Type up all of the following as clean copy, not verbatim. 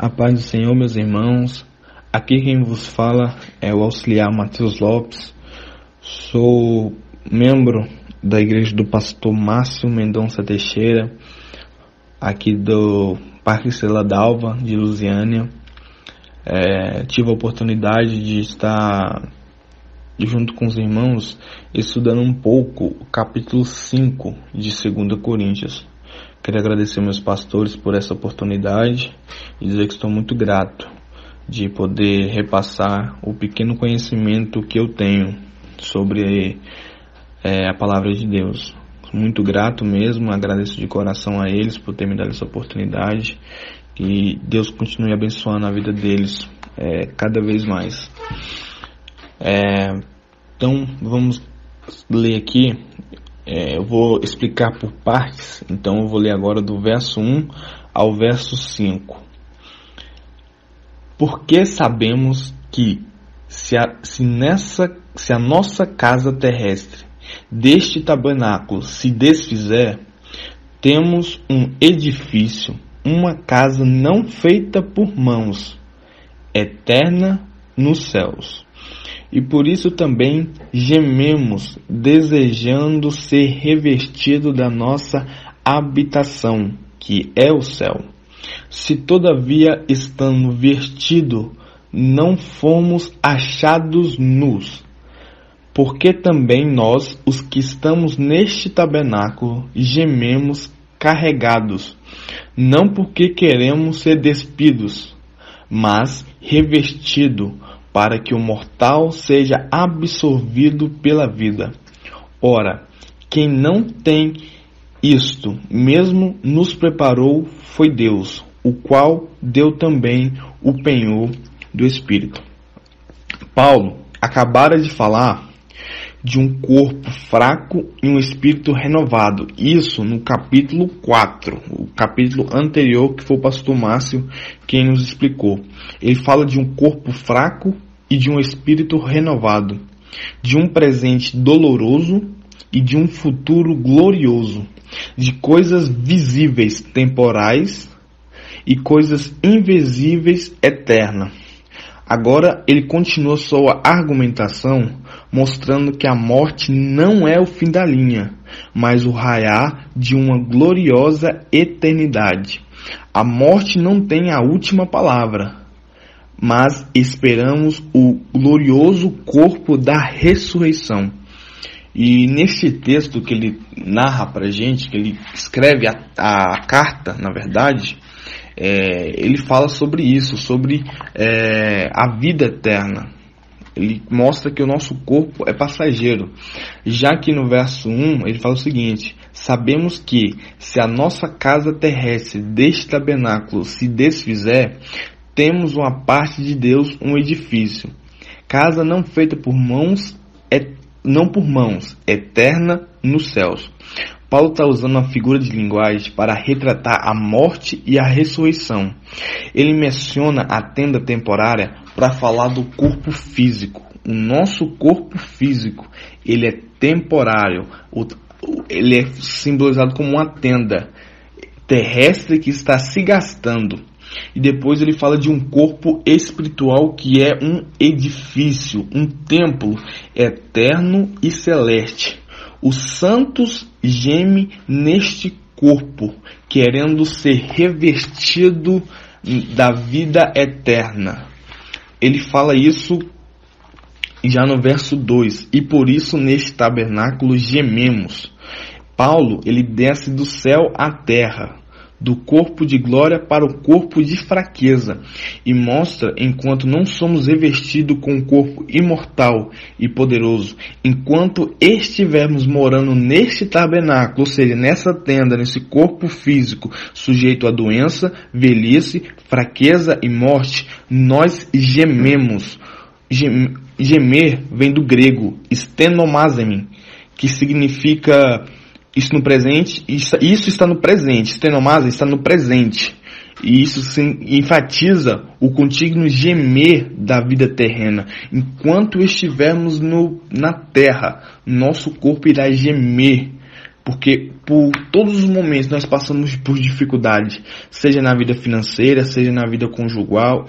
A paz do Senhor, meus irmãos. Aqui quem vos fala é o auxiliar Matheus Lopes. Sou membro da igreja do pastor Márcio Mendonça Teixeira, aqui do Parque Estrela d'Alva, de Lusiânia. Tive a oportunidade de estar junto com os irmãos estudando um pouco o capítulo 5 de 2 Coríntios. Quero agradecer meus pastores por essa oportunidade e dizer que estou muito grato de poder repassar o pequeno conhecimento que eu tenho sobre a palavra de Deus. Muito grato mesmo, agradeço de coração a eles por ter me dado essa oportunidade e Deus continue abençoando a vida deles cada vez mais. Então vamos ler aqui. Eu vou explicar por partes, então eu vou ler agora do verso 1 ao verso 5. Porque sabemos que se a nossa casa terrestre deste tabernáculo se desfizer, temos um edifício, uma casa não feita por mãos, eterna nos céus. E por isso também gememos, desejando ser revestido da nossa habitação, que é o céu. Se todavia, estando vestido, não fomos achados nus, porque também nós, os que estamos neste tabernáculo, gememos carregados, não porque queremos ser despidos, mas revestido, para que o mortal seja absorvido pela vida. Ora, quem não tem isto mesmo nos preparou foi Deus, o qual deu também o penhor do Espírito. Paulo acabara de falar de um corpo fraco e um espírito renovado. Isso no capítulo 4, o capítulo anterior, que foi o pastor Márcio quem nos explicou. Ele fala de um corpo fraco e de um espírito renovado, de um presente doloroso e de um futuro glorioso, de coisas visíveis temporais e coisas invisíveis eternas. Agora ele continua sua argumentação, mostrando que a morte não é o fim da linha, mas o raiar de uma gloriosa eternidade. A morte não tem a última palavra, mas esperamos o glorioso corpo da ressurreição. E neste texto que ele narra para a gente, que ele escreve a carta, na verdade, ele fala sobre isso, sobre a vida eterna. Ele mostra que o nosso corpo é passageiro. Já que no verso 1 ele fala o seguinte: sabemos que se a nossa casa terrestre deste tabernáculo se desfizer, temos uma parte de Deus, um edifício, casa não feita por mãos, não por mãos, eterna nos céus. Paulo está usando uma figura de linguagem para retratar a morte e a ressurreição. Ele menciona a tenda temporária para falar do corpo físico. O nosso corpo físico, ele é temporário. Ele é simbolizado como uma tenda terrestre que está se gastando. E depois ele fala de um corpo espiritual que é um edifício, um templo eterno e celeste. Os santos gemem neste corpo, querendo ser revestido da vida eterna. Ele fala isso já no verso 2. E por isso neste tabernáculo gememos. Paulo, ele desce do céu à terra, do corpo de glória para o corpo de fraqueza, e mostra enquanto não somos revestidos com um corpo imortal e poderoso, enquanto estivermos morando neste tabernáculo, ou seja, nessa tenda, nesse corpo físico, sujeito a doença, velhice, fraqueza e morte, nós gememos. Gemer vem do grego stenomazemin, que significa isso no presente, isso está no presente, stenomase está no presente, e isso enfatiza o contínuo gemer da vida terrena. Enquanto estivermos na terra, nosso corpo irá gemer, porque por todos os momentos nós passamos por dificuldade, seja na vida financeira, seja na vida conjugal,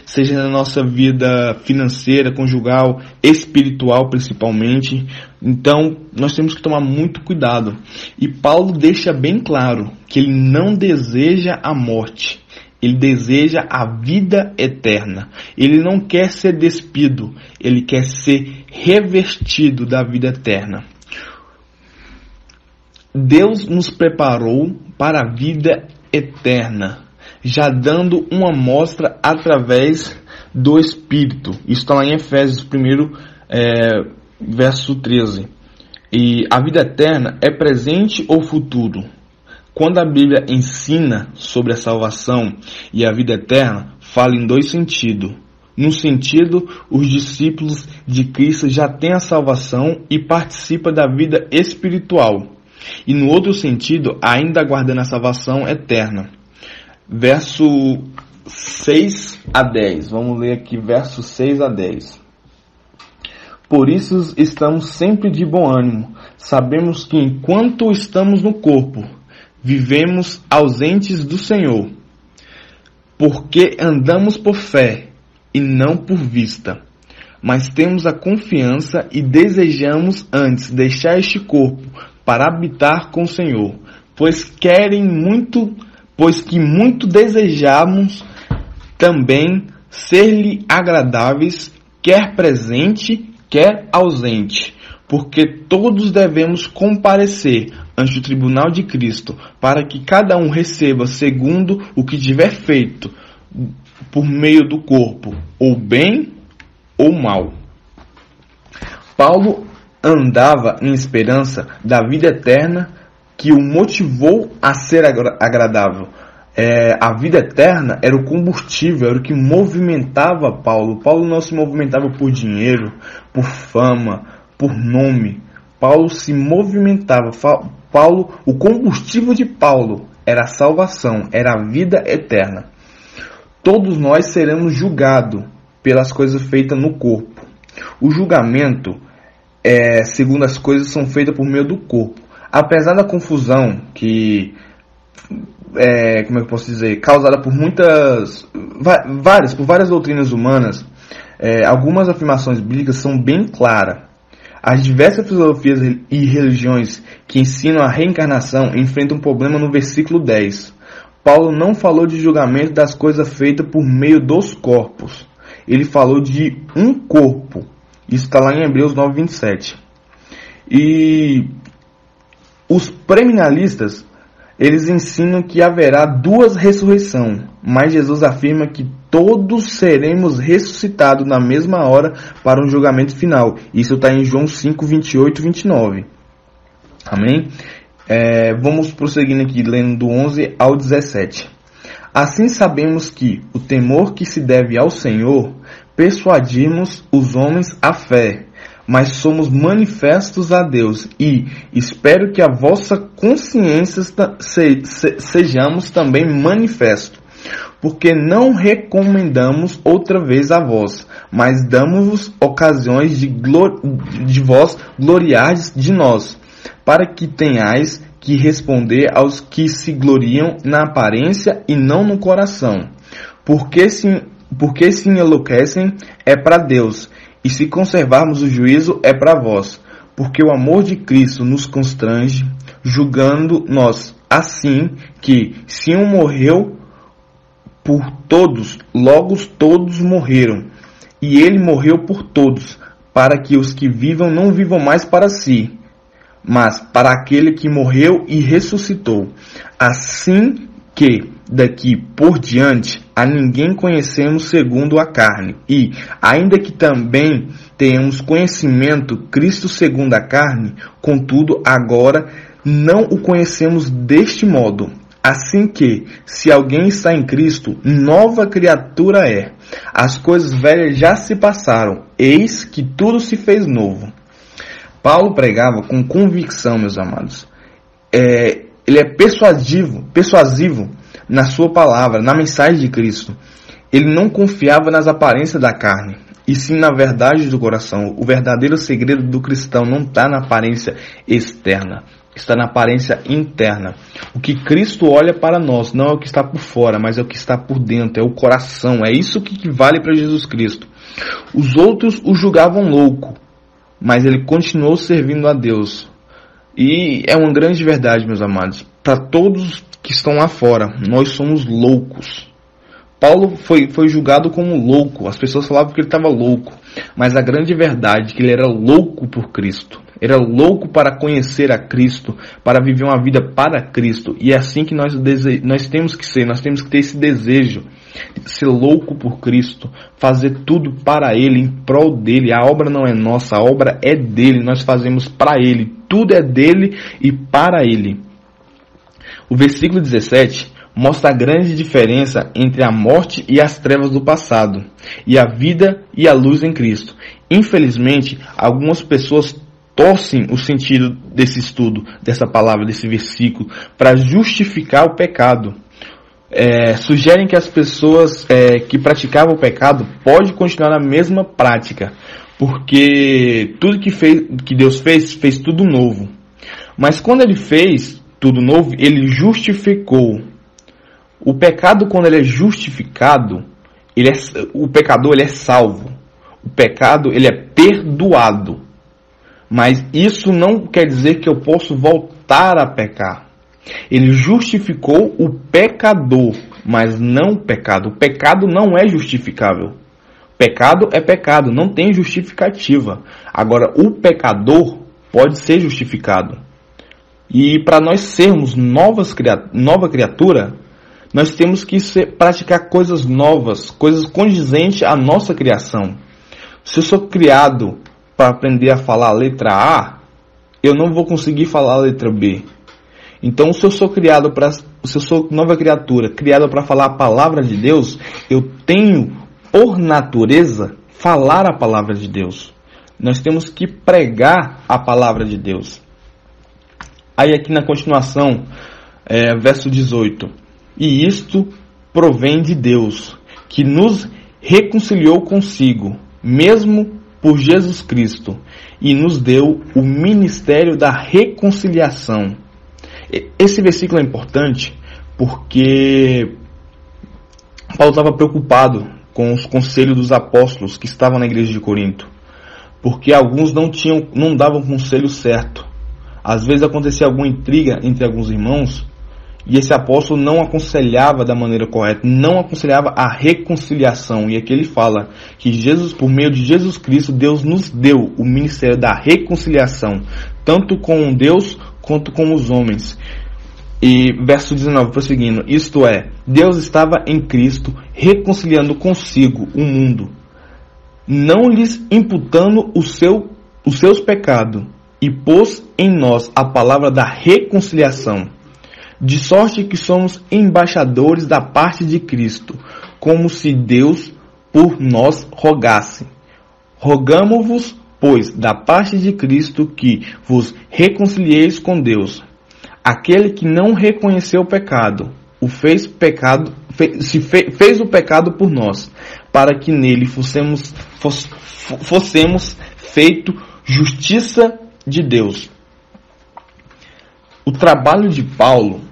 seja na nossa vida financeira, conjugal, espiritual principalmente. Então, nós temos que tomar muito cuidado. E Paulo deixa bem claro que ele não deseja a morte. Ele deseja a vida eterna. Ele não quer ser despido. Ele quer ser revestido da vida eterna. Deus nos preparou para a vida eterna, já dando uma amostra através do Espírito. Isso está lá em Efésios 1, verso 13. E a vida eterna é presente ou futuro? Quando a Bíblia ensina sobre a salvação e a vida eterna, fala em dois sentidos. Num sentido, os discípulos de Cristo já têm a salvação e participam da vida espiritual. E no outro sentido, ainda aguardando a salvação eterna. Verso 6 a 10. Vamos ler aqui verso 6 a 10. Por isso estamos sempre de bom ânimo. Sabemos que enquanto estamos no corpo, vivemos ausentes do Senhor, porque andamos por fé e não por vista. Mas temos a confiança e desejamos antes deixar este corpo para habitar com o Senhor, pois que muito desejamos também ser-lhe agradáveis, quer presente, quer ausente, porque todos devemos comparecer ante o tribunal de Cristo, para que cada um receba segundo o que tiver feito por meio do corpo, ou bem ou mal. Paulo andava em esperança da vida eterna que o motivou a ser agradável. A vida eterna era o combustível, era o que movimentava Paulo. Paulo não se movimentava por dinheiro, por fama, por nome. Paulo se movimentava. O combustível de Paulo era a salvação, era a vida eterna. Todos nós seremos julgados pelas coisas feitas no corpo. O julgamento, segundo as coisas, são feitas por meio do corpo. Apesar da confusão que como é que eu posso dizer, causada por várias doutrinas humanas, algumas afirmações bíblicas são bem claras. As diversas filosofias e religiões que ensinam a reencarnação enfrentam um problema no versículo 10. Paulo não falou de julgamento das coisas feitas por meio dos corpos. Ele falou de um corpo. Isso está lá em Hebreus 9:27. E os premilenialistas, eles ensinam que haverá duas ressurreições, mas Jesus afirma que todos seremos ressuscitados na mesma hora para um julgamento final. Isso está em João 5:28 e 29. Amém? Vamos prosseguindo aqui, lendo do 11 ao 17. Assim sabemos que o temor que se deve ao Senhor persuadimos os homens à fé, mas somos manifestos a Deus, e espero que a vossa consciência sejamos também manifestos, porque não recomendamos outra vez a vós, mas damos-vos ocasiões de vós gloriardes de nós, para que tenhais que responder aos que se gloriam na aparência e não no coração, porque se enlouquecem é para Deus, e se conservarmos o juízo é para vós, porque o amor de Cristo nos constrange, julgando nós assim que, se um morreu por todos, logo todos morreram, e ele morreu por todos, para que os que vivam não vivam mais para si, mas para aquele que morreu e ressuscitou. Assim que, daqui por diante, a ninguém conhecemos segundo a carne. E, ainda que também tenhamos conhecimento Cristo segundo a carne, contudo, agora não o conhecemos deste modo. Assim que, se alguém está em Cristo, nova criatura é. As coisas velhas já se passaram, eis que tudo se fez novo. Paulo pregava com convicção, meus amados. Ele é persuasivo na sua palavra, na mensagem de Cristo. Ele não confiava nas aparências da carne, e sim na verdade do coração. O verdadeiro segredo do cristão não está na aparência externa, está na aparência interna. O que Cristo olha para nós não é o que está por fora, mas é o que está por dentro, é o coração. É isso que vale para Jesus Cristo. Os outros o julgavam louco, mas ele continuou servindo a Deus. E é uma grande verdade, meus amados. Para todos que estão lá fora, nós somos loucos. Paulo foi julgado como louco. As pessoas falavam que ele estava louco. Mas a grande verdade é que ele era louco por Cristo. Era louco para conhecer a Cristo, para viver uma vida para Cristo. E é assim que nós temos que ser. Nós temos que ter esse desejo de ser louco por Cristo, fazer tudo para Ele, em prol dEle. A obra não é nossa, a obra é dEle. Nós fazemos para Ele. Tudo é dEle e para Ele. O versículo 17 mostra a grande diferença entre a morte e as trevas do passado, e a vida e a luz em Cristo. Infelizmente, algumas pessoas torcem o sentido desse estudo, dessa palavra, desse versículo, para justificar o pecado. Sugerem que as pessoas que praticavam o pecado podem continuar na mesma prática, porque tudo que Deus fez tudo novo. Mas quando Ele fez tudo novo, Ele justificou. O pecado, quando ele é justificado, o pecador ele é salvo. O pecado ele é perdoado. Mas isso não quer dizer que eu posso voltar a pecar. Ele justificou o pecador, mas não o pecado. O pecado não é justificável. Pecado é pecado, não tem justificativa. Agora, o pecador pode ser justificado. E para nós sermos nova criatura, nós temos que praticar coisas novas, coisas condizentes à nossa criação. Se eu sou criado para aprender a falar a letra A, eu não vou conseguir falar a letra B. Então, se eu sou nova criatura, criada para falar a palavra de Deus, eu tenho, por natureza, falar a palavra de Deus. Nós temos que pregar a palavra de Deus. Aí aqui na continuação, verso 18. E isto provém de Deus, que nos reconciliou consigo, mesmo por Jesus Cristo, e nos deu o ministério da reconciliação. Esse versículo é importante porque Paulo estava preocupado com os conselhos dos apóstolos que estavam na igreja de Corinto, porque alguns não davam conselho certo. Às vezes acontecia alguma intriga entre alguns irmãos, e esse apóstolo não aconselhava da maneira correta, não aconselhava a reconciliação. E aqui ele fala que por meio de Jesus Cristo, Deus nos deu o ministério da reconciliação, tanto com Deus quanto com os homens. E verso 19, prosseguindo, isto é, Deus estava em Cristo reconciliando consigo o mundo, não lhes imputando os seus pecados, e pôs em nós a palavra da reconciliação. De sorte que somos embaixadores da parte de Cristo, como se Deus por nós rogasse. Rogamo-vos, pois, da parte de Cristo, que vos reconcilieis com Deus. Aquele que não reconheceu o pecado, fez o pecado por nós, para que nele fossemos feito justiça de Deus. O trabalho de Paulo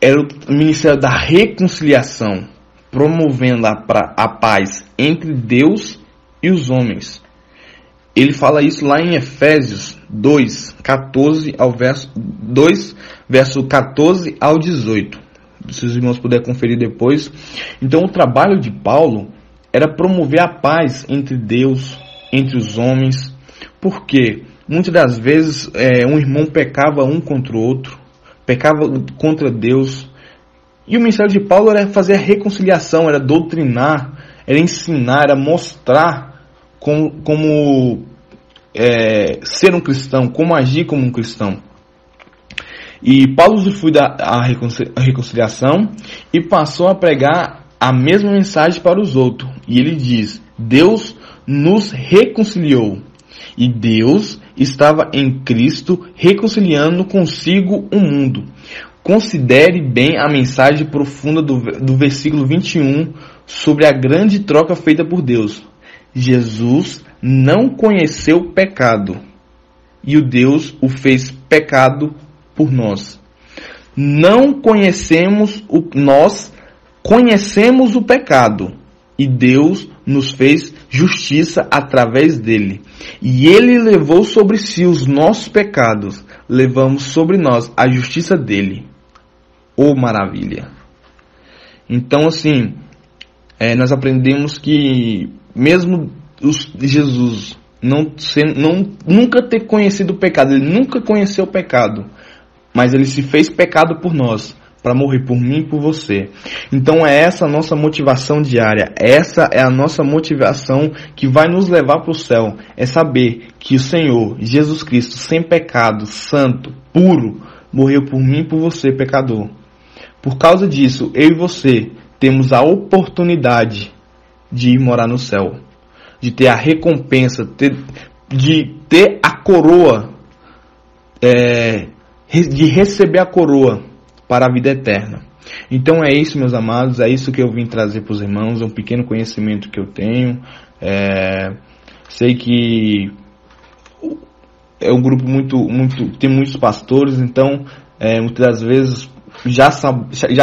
era o ministério da reconciliação, promovendo a paz entre Deus e os homens. Ele fala isso lá em Efésios 2, verso 14 ao 18. Se os irmãos puderem conferir depois. Então o trabalho de Paulo era promover a paz entre Deus, entre os homens. Por quê? Muitas das vezes um irmão pecava um contra o outro, pecava contra Deus. E o ministério de Paulo era fazer a reconciliação, era doutrinar, era ensinar, era mostrar como ser um cristão, como agir como um cristão. E Paulo usufruiu da reconciliação e passou a pregar a mesma mensagem para os outros. E ele diz, Deus nos reconciliou. E Deus estava em Cristo reconciliando consigo o mundo. Considere bem a mensagem profunda do versículo 21 sobre a grande troca feita por Deus. Jesus não conheceu pecado, e o Deus o fez pecado por nós. Nós conhecemos o pecado, e Deus nos fez justiça através dele. E ele levou sobre si os nossos pecados, levamos sobre nós a justiça dele. Oh, maravilha! Então, assim, nós aprendemos que mesmo Jesus nunca ter conhecido o pecado, ele nunca conheceu o pecado, mas ele se fez pecado por nós, para morrer por mim e por você. Então é essa a nossa motivação diária, essa é a nossa motivação que vai nos levar para o céu, é saber que o Senhor, Jesus Cristo, sem pecado, santo, puro, morreu por mim e por você, pecador. Por causa disso, eu e você temos a oportunidade de ir morar no céu, de ter a recompensa, de ter a coroa, de receber a coroa para a vida eterna. Então é isso, meus amados, é isso que eu vim trazer para os irmãos, é um pequeno conhecimento que eu tenho. Sei que é um grupo tem muitos pastores, então muitas das vezes já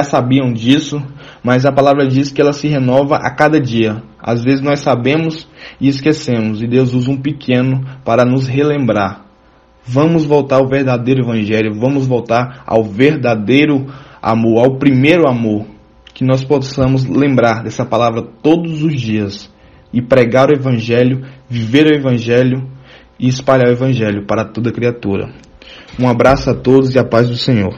sabiam disso, mas a palavra diz que ela se renova a cada dia. Às vezes nós sabemos e esquecemos, e Deus usa um pequeno para nos relembrar. Vamos voltar ao verdadeiro evangelho, vamos voltar ao verdadeiro amor, ao primeiro amor, que nós possamos lembrar dessa palavra todos os dias e pregar o evangelho, viver o evangelho e espalhar o evangelho para toda criatura. Um abraço a todos e a paz do Senhor.